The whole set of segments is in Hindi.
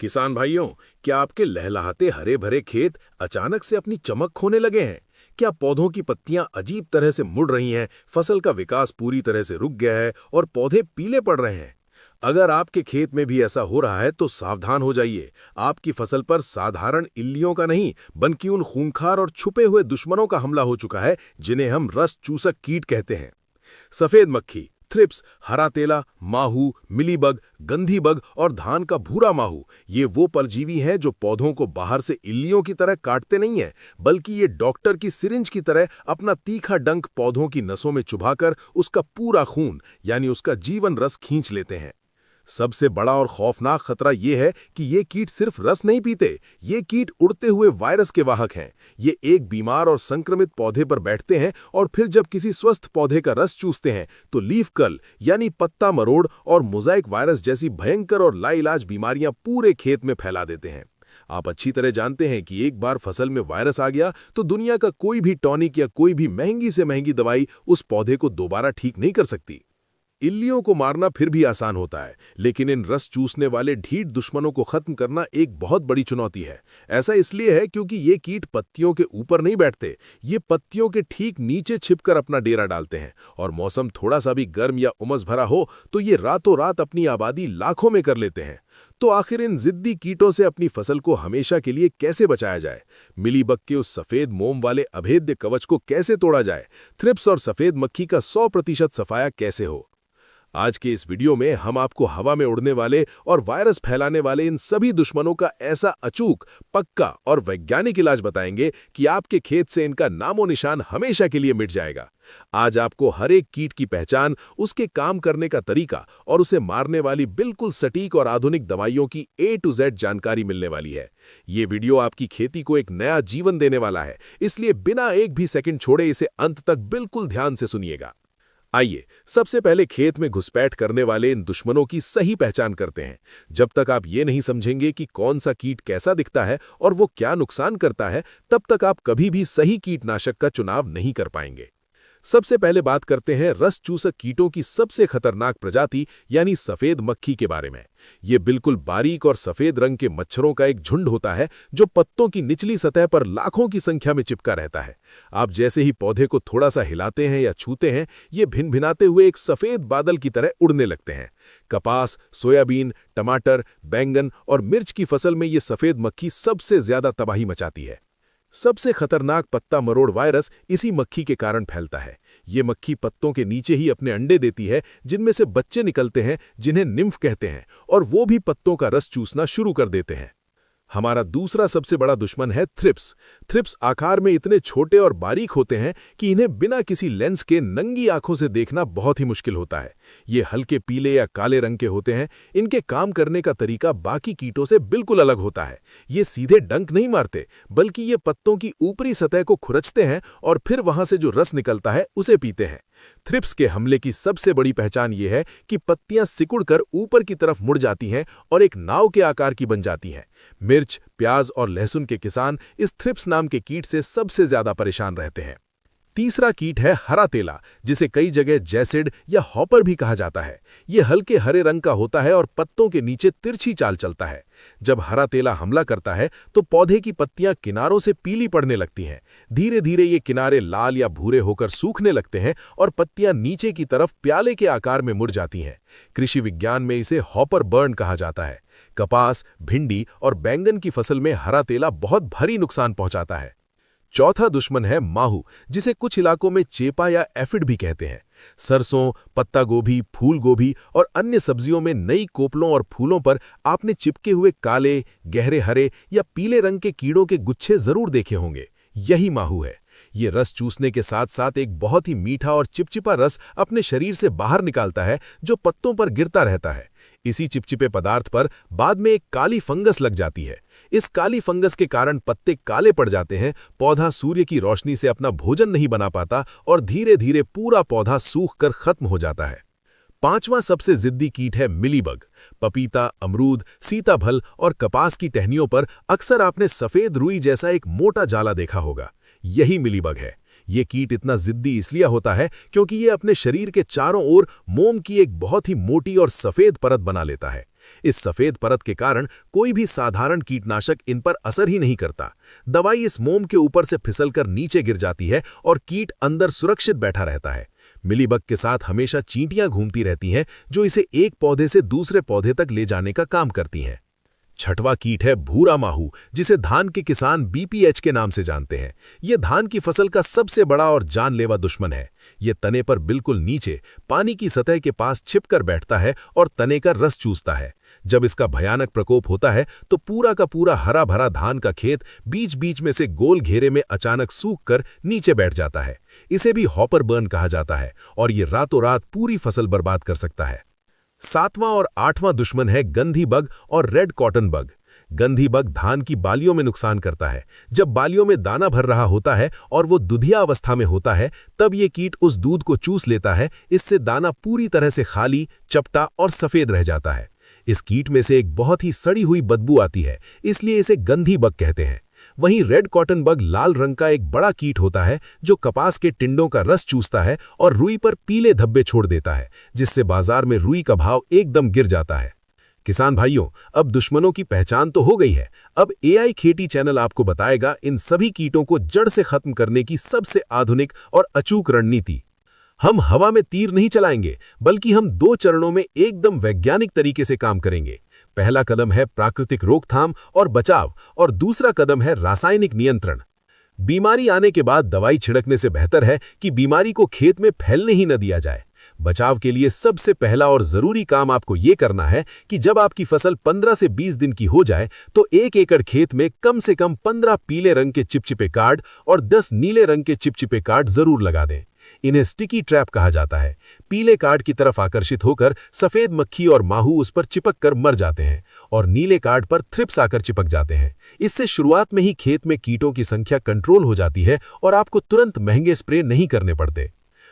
किसान भाइयों, क्या आपके लहलहाते हरे भरे खेत अचानक से अपनी चमक खोने लगे हैं? क्या पौधों की पत्तियां अजीब तरह से मुड़ रही हैं, फसल का विकास पूरी तरह से रुक गया है और पौधे पीले पड़ रहे हैं? अगर आपके खेत में भी ऐसा हो रहा है तो सावधान हो जाइए। आपकी फसल पर साधारण इल्लियों का नहीं, बल्कि उन खूंखार और छुपे हुए दुश्मनों का हमला हो चुका है जिन्हें हम रस चूसक कीट कहते हैं। सफेद मक्खी, थ्रिप्स, हरा तेला, माहू, मिलीबग, गंधी बग और धान का भूरा माहू, ये वो परजीवी हैं जो पौधों को बाहर से इल्लियों की तरह काटते नहीं हैं, बल्कि ये डॉक्टर की सिरिंज की तरह अपना तीखा डंक पौधों की नसों में चुभाकर उसका पूरा खून यानी उसका जीवन रस खींच लेते हैं। सबसे बड़ा और खौफनाक खतरा यह है कि ये कीट सिर्फ रस नहीं पीते, ये कीट उड़ते हुए वायरस के वाहक हैं। ये एक बीमार और संक्रमित पौधे पर बैठते हैं और फिर जब किसी स्वस्थ पौधे का रस चूसते हैं तो लीफ कर्ल यानी पत्ता मरोड़ और मोज़ाइक वायरस जैसी भयंकर और लाइलाज बीमारियां पूरे खेत में फैला देते हैं। आप अच्छी तरह जानते हैं कि एक बार फसल में वायरस आ गया तो दुनिया का कोई भी टॉनिक या कोई भी महंगी से महंगी दवाई उस पौधे को दोबारा ठीक नहीं कर सकती। इल्लियों को मारना फिर भी आसान होता है, लेकिन इन रस चूसने वाले ढीठ दुश्मनों को खत्म करना एक बहुत बड़ी चुनौती है। ऐसा इसलिए है क्योंकि ये कीट पत्तियों के ऊपर नहीं बैठते, ये पत्तियों के ठीक नीचे छिपकर अपना डेरा डालते हैं और मौसम थोड़ा सा भी गर्म या उमस भरा हो तो ये रातों रात अपनी आबादी लाखों में कर लेते हैं। तो आखिर इन जिद्दी कीटों से अपनी फसल को हमेशा के लिए कैसे बचाया जाए? मिलीबग के उस सफेद मोम वाले अभेद्य कवच को कैसे तोड़ा जाए? थ्रिप्स और सफेद मक्खी का 100% सफाया कैसे हो? आज के इस वीडियो में हम आपको हवा में उड़ने वाले और वायरस फैलाने वाले इन सभी दुश्मनों का ऐसा अचूक, पक्का और वैज्ञानिक इलाज बताएंगे कि आपके खेत से इनका नामो निशान हमेशा के लिए मिट जाएगा। आज आपको हर एक कीट की पहचान, उसके काम करने का तरीका और उसे मारने वाली बिल्कुल सटीक और आधुनिक दवाइयों की A to Z जानकारी मिलने वाली है। ये वीडियो आपकी खेती को एक नया जीवन देने वाला है, इसलिए बिना एक भी सेकंड छोड़े इसे अंत तक बिल्कुल ध्यान से सुनिएगा। आइए सबसे पहले खेत में घुसपैठ करने वाले इन दुश्मनों की सही पहचान करते हैं। जब तक आप ये नहीं समझेंगे कि कौन सा कीट कैसा दिखता है और वो क्या नुकसान करता है, तब तक आप कभी भी सही कीटनाशक का चुनाव नहीं कर पाएंगे। सबसे पहले बात करते हैं रस चूसक कीटों की सबसे खतरनाक प्रजाति यानी सफेद मक्खी के बारे में। ये बिल्कुल बारीक और सफेद रंग के मच्छरों का एक झुंड होता है जो पत्तों की निचली सतह पर लाखों की संख्या में चिपका रहता है। आप जैसे ही पौधे को थोड़ा सा हिलाते हैं या छूते हैं, ये भिनभिनाते हुए एक सफेद बादल की तरह उड़ने लगते हैं। कपास, सोयाबीन, टमाटर, बैंगन और मिर्च की फसल में ये सफेद मक्खी सबसे ज्यादा तबाही मचाती है। सबसे खतरनाक पत्ता मरोड़ वायरस इसी मक्खी के कारण फैलता है। ये मक्खी पत्तों के नीचे ही अपने अंडे देती है, जिनमें से बच्चे निकलते हैं जिन्हें निम्फ कहते हैं, और वो भी पत्तों का रस चूसना शुरू कर देते हैं। हमारा दूसरा सबसे बड़ा दुश्मन है थ्रिप्स। थ्रिप्स आकार में इतने छोटे और बारीक होते हैं कि इन्हें बिना किसी लेंस के नंगी आंखों से देखना बहुत ही मुश्किल होता है। ये हल्के पीले या काले रंग के होते हैं। इनके काम करने का तरीका बाकी कीटों से बिल्कुल अलग होता है। ये सीधे डंक नहीं मारते, बल्कि ये पत्तों की ऊपरी सतह को खुरचते हैं और फिर वहां से जो रस निकलता है उसे पीते हैं। थ्रिप्स के हमले की सबसे बड़ी पहचान ये है कि पत्तियां सिकुड़कर ऊपर की तरफ मुड़ जाती हैं और एक नाव के आकार की बन जाती हैं। मिर्च, प्याज और लहसुन के किसान इस थ्रिप्स नाम के कीट से सबसे ज्यादा परेशान रहते हैं। तीसरा कीट है हरा तेला, जिसे कई जगह जैसिड या हॉपर भी कहा जाता है। ये हल्के हरे रंग का होता है और पत्तों के नीचे तिरछी चाल चलता है। जब हरा तेला हमला करता है तो पौधे की पत्तियां किनारों से पीली पड़ने लगती हैं। धीरे धीरे ये किनारे लाल या भूरे होकर सूखने लगते हैं और पत्तियां नीचे की तरफ प्याले के आकार में मुड़ जाती हैं। कृषि विज्ञान में इसे हॉपर बर्न कहा जाता है। कपास, भिंडी और बैंगन की फसल में हरा तेला बहुत भारी नुकसान पहुंचाता है। चौथा दुश्मन है माहू, जिसे कुछ इलाकों में चेपा या एफिड भी कहते हैं। सरसों, पत्ता गोभी, फूल गोभी और अन्य सब्जियों में नई कोपलों और फूलों पर आपने चिपके हुए काले, गहरे हरे या पीले रंग के कीड़ों के गुच्छे जरूर देखे होंगे। यही माहू है। ये रस चूसने के साथ साथ एक बहुत ही मीठा और चिपचिपा रस अपने शरीर से बाहर निकालता है, जो पत्तों पर गिरता रहता है। इसी चिपचिपे पदार्थ पर बाद में एक काली फंगस लग जाती है। इस काली फंगस के कारण पत्ते काले पड़ जाते हैं, पौधा सूर्य की रोशनी से अपना भोजन नहीं बना पाता और धीरे धीरे पूरा पौधा सूख कर खत्म हो जाता है। पांचवां सबसे जिद्दी कीट है मिलीबग। पपीता, अमरूद, सीताफल और कपास की टहनियों पर अक्सर आपने सफेद रुई जैसा एक मोटा जाला देखा होगा। यही मिलीबग है। ये कीट इतना जिद्दी इसलिए होता है क्योंकि ये अपने शरीर के चारों ओर मोम की एक बहुत ही मोटी और सफेद परत बना लेता है। इस सफेद परत के कारण कोई भी साधारण कीटनाशक इन पर असर ही नहीं करता। दवाई इस मोम के ऊपर से फिसलकर नीचे गिर जाती है और कीट अंदर सुरक्षित बैठा रहता है। मिलीबग के साथ हमेशा चींटियां घूमती रहती हैं जो इसे एक पौधे से दूसरे पौधे तक ले जाने का काम करती हैं। छठवां कीट है भूरा माहू, जिसे धान के किसान बीपीएच के नाम से जानते हैं। यह धान की फसल का सबसे बड़ा और जानलेवा दुश्मन है। यह तने पर बिल्कुल नीचे पानी की सतह के पास छिपकर बैठता है और तने का रस चूसता है। जब इसका भयानक प्रकोप होता है तो पूरा का पूरा हरा भरा धान का खेत बीच बीच में से गोल घेरे में अचानक सूख कर नीचे बैठ जाता है। इसे भी हॉपर बर्न कहा जाता है और ये रातों रात पूरी फसल बर्बाद कर सकता है। सातवां और आठवां दुश्मन है गंधी बग और रेड कॉटन बग। गंधी बग धान की बालियों में नुकसान करता है। जब बालियों में दाना भर रहा होता है और वो दुधिया अवस्था में होता है, तब ये कीट उस दूध को चूस लेता है। इससे दाना पूरी तरह से खाली, चपटा और सफेद रह जाता है। इस कीट में से एक बहुत ही सड़ी हुई बदबू आती है, इसलिए इसे गंधी बग कहते हैं। वहीं रेड कॉटन बग लाल रंग का एक बड़ा कीट होता है जो कपास के टिंडों का रस चूसता है और रुई पर पीले धब्बे छोड़ देता है, जिससे बाजार में रुई का भाव एकदम गिर जाता है। किसान भाइयों, अब दुश्मनों की पहचान तो हो गई है। अब एआई खेती चैनल आपको बताएगा इन सभी कीटों को जड़ से खत्म करने की सबसे आधुनिक और अचूक रणनीति। हम हवा में तीर नहीं चलाएंगे, बल्कि हम 2 चरणों में एकदम वैज्ञानिक तरीके से काम करेंगे। पहला कदम है प्राकृतिक रोकथाम और बचाव और दूसरा कदम है रासायनिक नियंत्रण। बीमारी आने के बाद दवाई छिड़कने से बेहतर है कि बीमारी को खेत में फैलने ही न दिया जाए। बचाव के लिए सबसे पहला और जरूरी काम आपको ये करना है कि जब आपकी फसल 15 से 20 दिन की हो जाए तो 1 एकड़ खेत में कम से कम 15 पीले रंग के चिपचिपे कार्ड और 10 नीले रंग के चिपचिपे कार्ड जरूर लगा दें। इन्हें स्टिकी ट्रैप कहा जाता है। पीले कार्ड की तरफ आकर्षित होकर सफेद मक्खी और माहू उस पर चिपक कर मर जाते हैं और नीले कार्ड पर थ्रिप्स आकर चिपक जाते हैं। इससे शुरुआत में ही खेत में कीटों की संख्या कंट्रोल हो जाती है और आपको तुरंत महंगे स्प्रे नहीं करने पड़ते।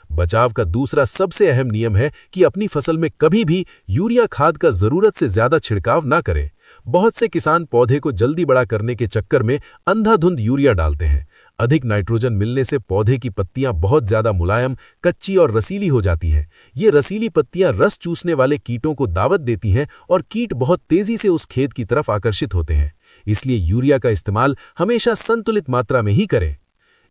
बचाव का दूसरा सबसे अहम नियम है कि अपनी फसल में कभी भी यूरिया खाद का जरूरत से ज्यादा छिड़काव ना करें। बहुत से किसान पौधे को जल्दी बड़ा करने के चक्कर में अंधाधुंध यूरिया डालते हैं। अधिक नाइट्रोजन मिलने से पौधे की पत्तियां बहुत ज्यादा मुलायम, कच्ची और रसीली हो जाती हैं। ये रसीली पत्तियां रस चूसने वाले कीटों को दावत देती हैं और कीट बहुत तेजी से उस खेत की तरफ आकर्षित होते हैं। इसलिए यूरिया का इस्तेमाल हमेशा संतुलित मात्रा में ही करें।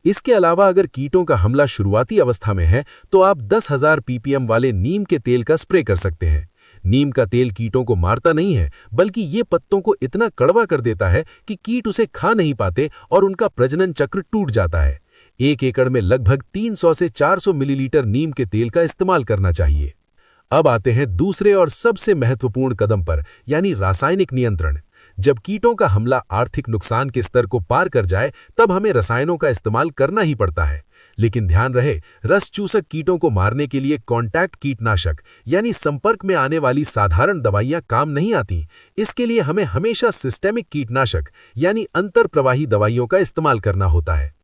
इसके अलावा अगर कीटों का हमला शुरुआती अवस्था में है तो आप 10,000 ppm वाले नीम के तेल का स्प्रे कर सकते हैं। नीम का तेल कीटों को मारता नहीं है, बल्कि ये पत्तों को इतना कड़वा कर देता है कि कीट उसे खा नहीं पाते और उनका प्रजनन चक्र टूट जाता है। 1 एकड़ में लगभग 300 से 400 मिलीलीटर नीम के तेल का इस्तेमाल करना चाहिए। अब आते हैं दूसरे और सबसे महत्वपूर्ण कदम पर, यानी रासायनिक नियंत्रण। जब कीटों का हमला आर्थिक नुकसान के स्तर को पार कर जाए, तब हमें रसायनों का इस्तेमाल करना ही पड़ता है। लेकिन ध्यान रहे, रस चूसक कीटों को मारने के लिए कॉन्टैक्ट कीटनाशक यानी संपर्क में आने वाली साधारण दवाइयां काम नहीं आती। इसके लिए हमें हमेशा सिस्टेमिक कीटनाशक यानी अंतरप्रवाही दवाइयों का इस्तेमाल करना होता है।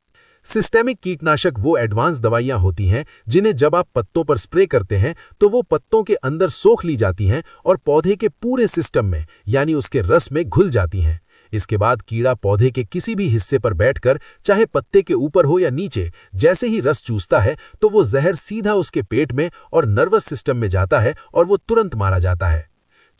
सिस्टेमिक कीटनाशक वो एडवांस दवाइयां होती हैं जिन्हें जब आप पत्तों पर स्प्रे करते हैं तो वो पत्तों के अंदर सोख ली जाती हैं और पौधे के पूरे सिस्टम में यानी उसके रस में घुल जाती हैं। इसके बाद कीड़ा पौधे के किसी भी हिस्से पर बैठकर, चाहे पत्ते के ऊपर हो या नीचे, जैसे ही रस चूसता है तो वो जहर सीधा उसके पेट में और नर्वस सिस्टम में जाता है और वो तुरंत मारा जाता है।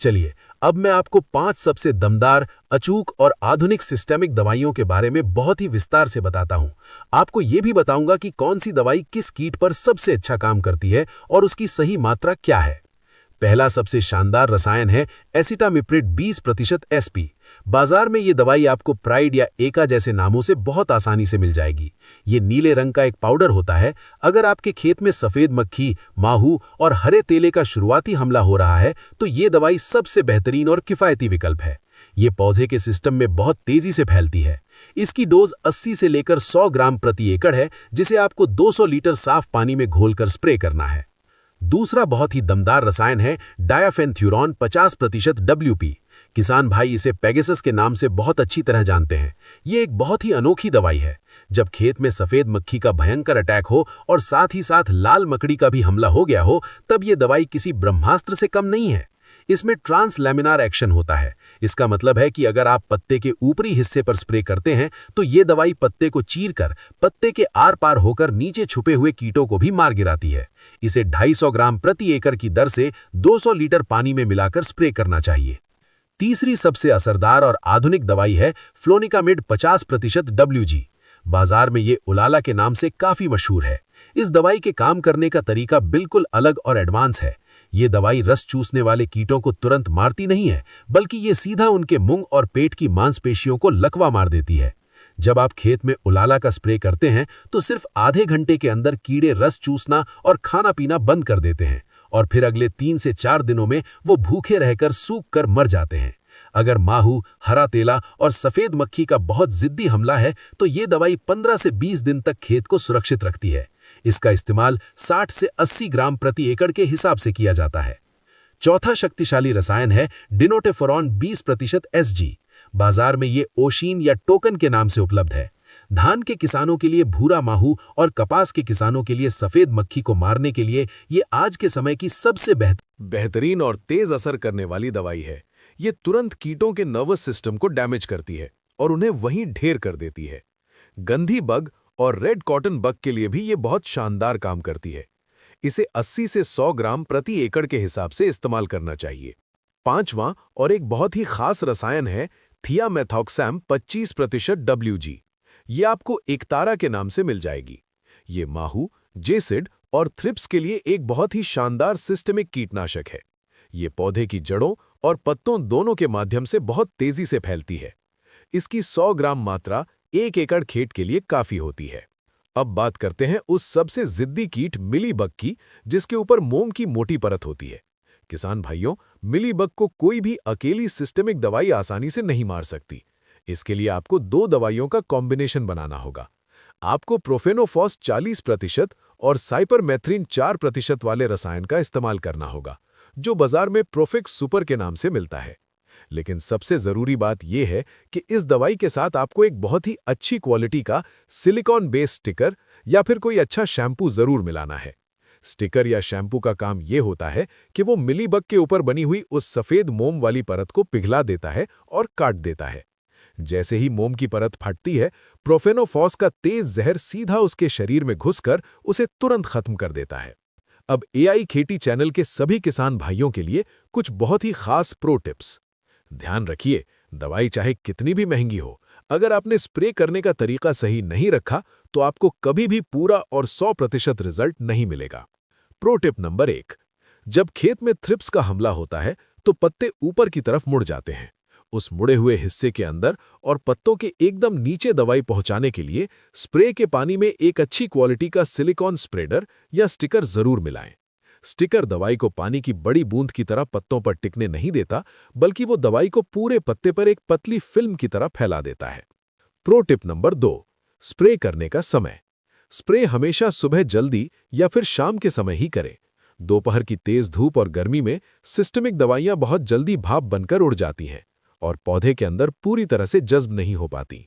चलिए, अब मैं आपको 5 सबसे दमदार, अचूक और आधुनिक सिस्टेमिक दवाइयों के बारे में बहुत ही विस्तार से बताता हूं। आपको यह भी बताऊंगा कि कौन सी दवाई किस कीट पर सबसे अच्छा काम करती है और उसकी सही मात्रा क्या है। पहला सबसे शानदार रसायन है एसिटामिप्रिड 20% SP। बाजार में ये दवाई आपको प्राइड या एका जैसे नामों से बहुत आसानी से मिल जाएगी। ये नीले रंग का एक पाउडर होता है। अगर आपके खेत में सफेद मक्खी, माहू और हरे तेले का शुरुआती हमला हो रहा है तो ये दवाई सबसे बेहतरीन और किफायती विकल्प है। ये पौधे के सिस्टम में बहुत तेजी से फैलती है। इसकी डोज 80 से लेकर 100 ग्राम प्रति एकड़ है, जिसे आपको 200 लीटर साफ पानी में घोलकर स्प्रे करना है। दूसरा बहुत ही दमदार रसायन है डायाफेनथ्यूरॉन 50% WP। किसान भाई इसे पेगासस के नाम से बहुत अच्छी तरह जानते हैं। ये एक बहुत ही अनोखी दवाई है। जब खेत में सफेद मक्खी का भयंकर अटैक हो और साथ ही साथ लाल मकड़ी का भी हमला हो गया हो, तब ये दवाई किसी ब्रह्मास्त्र से कम नहीं है। इसमें ट्रांसलैमिनार एक्शन होता है। इसका मतलब है कि अगर आप पत्ते के ऊपरी हिस्से पर स्प्रे करते हैं तो ये दवाई पत्ते को चीरकर पत्ते के आर पार होकर नीचे छुपे हुए कीटों को भी मार गिराती है। इसे 250 ग्राम प्रति एकड़ की दर से 200 लीटर पानी में मिलाकर स्प्रे करना चाहिए। तीसरी सबसे असरदार और आधुनिक दवाई है फ्लोनिकामिड 50% WG। बाजार में ये उलाला के नाम से काफी मशहूर है। इस दवाई के काम करने का तरीका बिल्कुल अलग और एडवांस है। ये दवाई रस चूसने वाले कीटों को तुरंत मारती नहीं है, बल्कि ये सीधा उनके मुंह और पेट की मांसपेशियों को लकवा मार देती है। जब आप खेत में उलाला का स्प्रे करते हैं तो सिर्फ आधे घंटे के अंदर कीड़े रस चूसना और खाना पीना बंद कर देते हैं, और फिर अगले 3 से 4 दिनों में वो भूखे रहकर सूख कर मर जाते हैं। अगर माहू, हरा तेला और सफेद मक्खी का बहुत जिद्दी हमला है तो ये दवाई 15 से 20 दिन तक खेत को सुरक्षित रखती है। इसका इस्तेमाल 60 से 80 ग्राम प्रति एकड़ के हिसाब से किया जाता है। चौथा शक्तिशाली रसायन है डिनोटेफोरॉन 20% SG। बाजार में ये ओशीन या टोकन के नाम से उपलब्ध है। धान के किसानों के लिए भूरा माहू और कपास के किसानों के लिए सफेद मक्खी को मारने के लिए ये आज के समय की सबसे बेहतरीन और तेज असर करने वाली दवाई है। ये तुरंत कीटों के नर्वस सिस्टम को डैमेज करती है और उन्हें वहीं ढेर कर देती है। गंधी बग और रेड कॉटन बग के लिए भी ये बहुत शानदार काम करती है। इसे 80 से 100 ग्राम प्रति एकड़ के हिसाब से इस्तेमाल करना चाहिए। पांचवां और एक बहुत ही खास रसायन है थियामेथॉक्सैम 25% WG। ये आपको एकतारा के नाम से मिल जाएगी। ये माहू, जेसिड और थ्रिप्स के लिए एक बहुत ही शानदार सिस्टमिक कीटनाशक है। ये पौधे की जड़ों और पत्तों दोनों के माध्यम से बहुत तेजी से फैलती है। इसकी 100 ग्राम मात्रा 1 एकड़ खेत के लिए काफी होती है। अब बात करते हैं उस सबसे जिद्दी कीट मिलीबग की, जिसके ऊपर मोम की मोटी परत होती है। किसान भाइयों, मिलीबग को कोई भी अकेली सिस्टमिक दवाई आसानी से नहीं मार सकती। इसके लिए आपको 2 दवाइयों का कॉम्बिनेशन बनाना होगा। आपको प्रोफेनोफॉस 40% और साइपरमेथ्रिन 4% वाले रसायन का इस्तेमाल करना होगा, जो बाजार में प्रोफिक्स सुपर के नाम से मिलता है। लेकिन सबसे जरूरी बात यह है कि इस दवाई के साथ आपको एक बहुत ही अच्छी क्वालिटी का सिलिकॉन बेस्ड स्टिकर या फिर कोई अच्छा शैम्पू जरूर मिलाना है। स्टिकर या शैम्पू का काम यह होता है कि वो मिलीबग के ऊपर बनी हुई उस सफेद मोम वाली परत को पिघला देता है और काट देता है। जैसे ही मोम की परत फटती है, प्रोफेनोफॉस का तेज जहर सीधा उसके शरीर में घुसकर उसे तुरंत खत्म कर देता है। अब AI खेती चैनल के सभी किसान भाइयों के लिए कुछ बहुत ही खास प्रो टिप्स। ध्यान रखिए, दवाई चाहे कितनी भी महंगी हो, अगर आपने स्प्रे करने का तरीका सही नहीं रखा तो आपको कभी भी पूरा और 100% रिजल्ट नहीं मिलेगा। प्रो टिप नंबर 1, जब खेत में थ्रिप्स का हमला होता है तो पत्ते ऊपर की तरफ मुड़ जाते हैं। उस मुड़े हुए हिस्से के अंदर और पत्तों के एकदम नीचे दवाई पहुंचाने के लिए स्प्रे के पानी में एक अच्छी क्वालिटी का सिलिकॉन स्प्रेडर या स्टिकर जरूर मिलाएं। स्टिकर दवाई को पानी की बड़ी बूंद की तरह पत्तों पर टिकने नहीं देता, बल्कि वो दवाई को पूरे पत्ते पर एक पतली फिल्म की तरह फैला देता है। प्रो टिप नंबर 2, स्प्रे करने का समय। स्प्रे हमेशा सुबह जल्दी या फिर शाम के समय ही करें। दोपहर की तेज धूप और गर्मी में सिस्टमिक दवाइयां बहुत जल्दी भाप बनकर उड़ जाती हैं और पौधे के अंदर पूरी तरह से जज्ब नहीं हो पाती।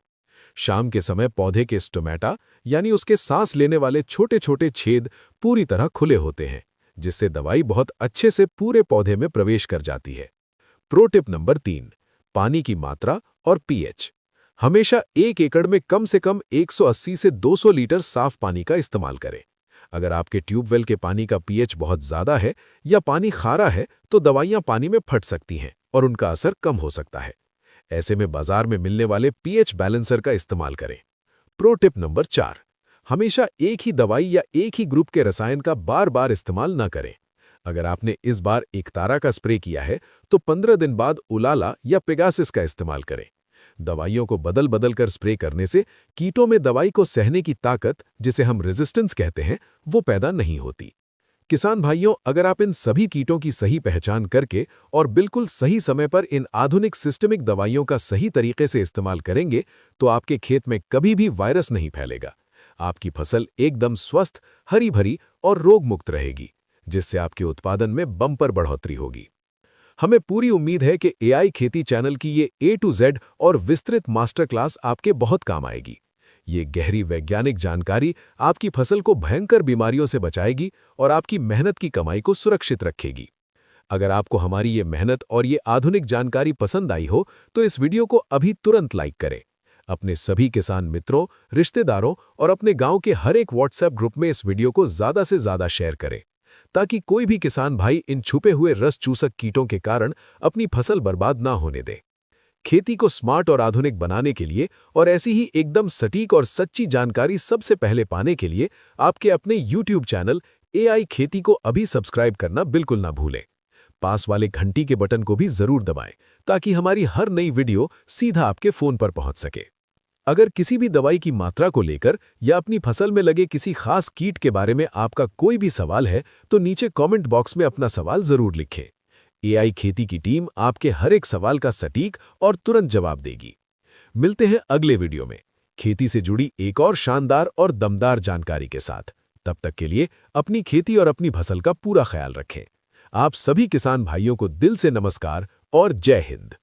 शाम के समय पौधे के स्टोमेटा यानी उसके सांस लेने वाले छोटे छोटे छेद पूरी तरह खुले होते हैं, जिससे दवाई बहुत अच्छे से पूरे पौधे में प्रवेश कर जाती है। प्रो टिप नंबर 3, पानी की मात्रा और pH। हमेशा 1 एकड़ में कम से कम 180 से 200 लीटर साफ पानी का इस्तेमाल करें। अगर आपके ट्यूबवेल के पानी का pH बहुत ज्यादा है या पानी खारा है तो दवाइयां पानी में फट सकती हैं और उनका असर कम हो सकता है। ऐसे में बाजार में मिलने वाले pH बैलेंसर का इस्तेमाल करें। प्रो टिप नंबर 4, हमेशा एक ही दवाई या एक ही ग्रुप के रसायन का बार बार इस्तेमाल न करें। अगर आपने इस बार एकतारा का स्प्रे किया है तो 15 दिन बाद उलाला या पेगासिस का इस्तेमाल करें। दवाइयों को बदल बदल कर स्प्रे करने से कीटों में दवाई को सहने की ताकत, जिसे हम रेजिस्टेंस कहते हैं, वो पैदा नहीं होती। किसान भाइयों, अगर आप इन सभी कीटों की सही पहचान करके और बिल्कुल सही समय पर इन आधुनिक सिस्टमिक दवाइयों का सही तरीके से इस्तेमाल करेंगे तो आपके खेत में कभी भी वायरस नहीं फैलेगा। आपकी फसल एकदम स्वस्थ, हरी भरी और रोग मुक्त रहेगी, जिससे आपके उत्पादन में बम्पर बढ़ोतरी होगी। हमें पूरी उम्मीद है कि AI खेती चैनल की ये A to Z और विस्तृत मास्टर क्लास आपके बहुत काम आएगी। ये गहरी वैज्ञानिक जानकारी आपकी फसल को भयंकर बीमारियों से बचाएगी और आपकी मेहनत की कमाई को सुरक्षित रखेगी। अगर आपको हमारी ये मेहनत और ये आधुनिक जानकारी पसंद आई हो तो इस वीडियो को अभी तुरंत लाइक करें। अपने सभी किसान मित्रों, रिश्तेदारों और अपने गांव के हर एक व्हाट्सएप ग्रुप में इस वीडियो को ज़्यादा से ज़्यादा शेयर करें, ताकि कोई भी किसान भाई इन छुपे हुए रस चूसक कीटों के कारण अपनी फसल बर्बाद ना होने दे। खेती को स्मार्ट और आधुनिक बनाने के लिए और ऐसी ही एकदम सटीक और सच्ची जानकारी सबसे पहले पाने के लिए आपके अपने YouTube चैनल एआई खेती को अभी सब्सक्राइब करना बिल्कुल ना भूलें। पास वाले घंटी के बटन को भी जरूर दबाएं ताकि हमारी हर नई वीडियो सीधा आपके फोन पर पहुंच सके। अगर किसी भी दवाई की मात्रा को लेकर या अपनी फसल में लगे किसी खास कीट के बारे में आपका कोई भी सवाल है तो नीचे कमेंट बॉक्स में अपना सवाल जरूर लिखें। एआई खेती की टीम आपके हर एक सवाल का सटीक और तुरंत जवाब देगी। मिलते हैं अगले वीडियो में खेती से जुड़ी एक और शानदार और दमदार जानकारी के साथ। तब तक के लिए अपनी खेती और अपनी फसल का पूरा ख्याल रखें। आप सभी किसान भाइयों को दिल से नमस्कार और जय हिंद।